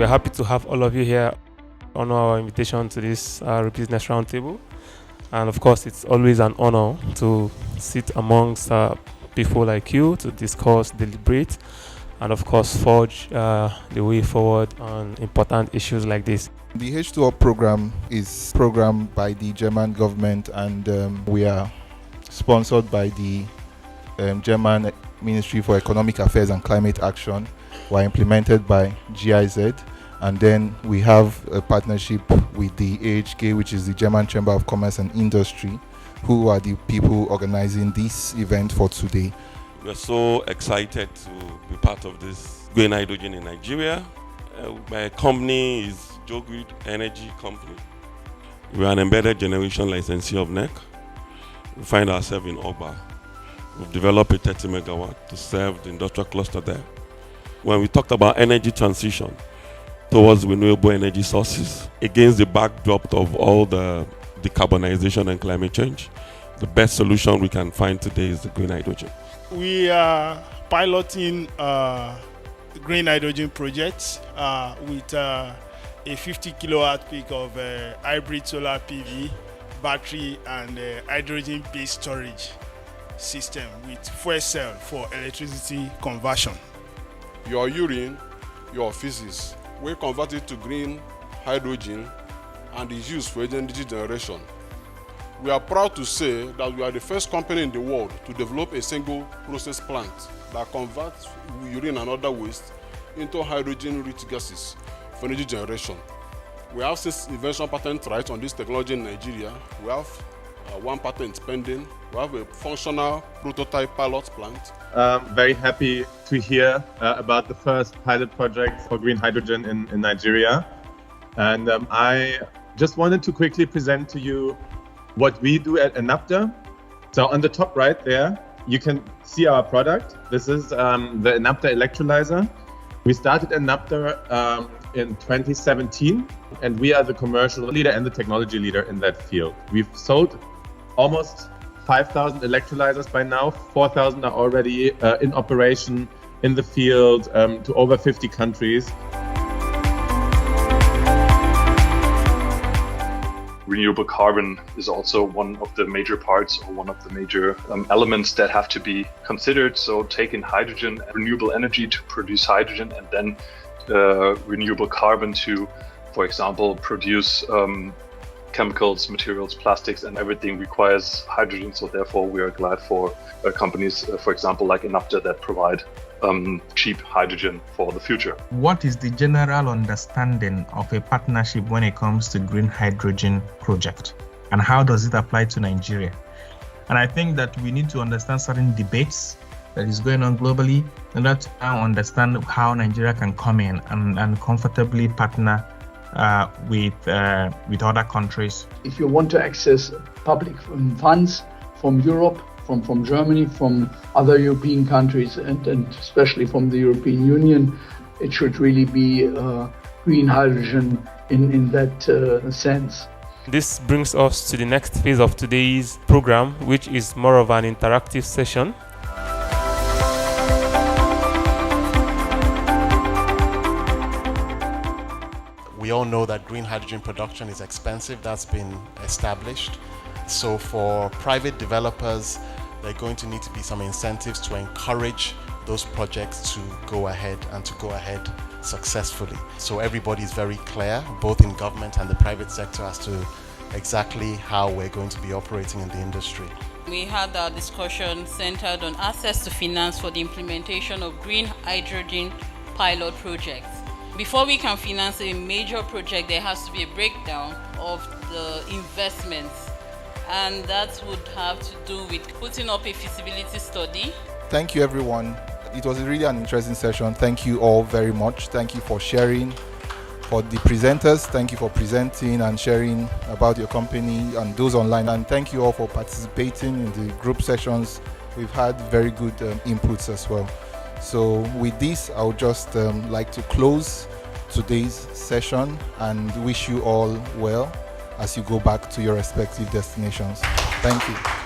we're happy to have all of you here on our invitation to this Business Roundtable. And of course, it's always an honor to sit amongst people like you to discuss, deliberate, and of course, forge the way forward on important issues like this. The H2Up program is programmed by the German government, and we are sponsored by the German Ministry for Economic Affairs and Climate Action. We are implemented by GIZ, and then we have a partnership with the AHK, which is the German Chamber of Commerce and Industry, who are the people organizing this event for today. We're so excited to be part of this green hydrogen in Nigeria. My company is GIZ Energy Company. We are an embedded generation licensee of NEC. We find ourselves in Oba. We've developed a 30 megawatt to serve the industrial cluster there. When we talked about energy transition towards renewable energy sources, against the backdrop of all the decarbonization and climate change, the best solution we can find today is the green hydrogen. We are piloting green hydrogen projects with a 50 kilowatt peak of hybrid solar PV, battery, and hydrogen-based storage system with fuel cell for electricity conversion. Your urine, your feces, we convert it to green hydrogen and is used for energy generation. We are proud to say that we are the first company in the world to develop a single process plant that converts urine and other waste into hydrogen-rich gases for energy generation. We have 6 invention patent rights on this technology in Nigeria. We have 1 patent pending. We have a functional prototype pilot plant. Very happy to hear about the first pilot project for green hydrogen in Nigeria. And I just wanted to quickly present to you what we do at Enapter. So on the top right there, you can see our product. This is the Enapter electrolyzer. We started Enapter in 2017, and we are the commercial leader and the technology leader in that field. We've sold almost 5,000 electrolyzers by now. 4,000 are already in operation in the field to over 50 countries. Renewable carbon is also one of the major parts or one of the major elements that have to be considered. So taking hydrogen and renewable energy to produce hydrogen, and then renewable carbon to, for example, produce chemicals, materials, plastics, and everything requires hydrogen. So therefore, we are glad for companies, for example, like Enapter, that provide cheap hydrogen for the future. What is the general understanding of a partnership when it comes to green hydrogen project, and how does it apply to Nigeria? And I think that we need to understand certain debates that is going on globally, and that's now understand how Nigeria can come in and comfortably partner with other countries. If you want to access public funds from Europe, from Germany, from other European countries, and especially from the European Union, it should really be green hydrogen in that sense. This brings us to the next phase of today's program, which is more of an interactive session. We all know that green hydrogen production is expensive. That's been established. So for private developers, there are going to need to be some incentives to encourage those projects to go ahead and to go ahead successfully. So everybody is very clear, both in government and the private sector, as to exactly how we're going to be operating in the industry. We had our discussion centered on access to finance for the implementation of green hydrogen pilot projects. Before we can finance a major project, there has to be a breakdown of the investments, and that would have to do with putting up a feasibility study. Thank you, everyone. It was really an interesting session. Thank you all very much. Thank you for sharing. For the presenters, thank you for presenting and sharing about your company and those online. And thank you all for participating in the group sessions. We've had very good inputs as well. So with this, I would just like to close today's session and wish you all well as you go back to your respective destinations. Thank you.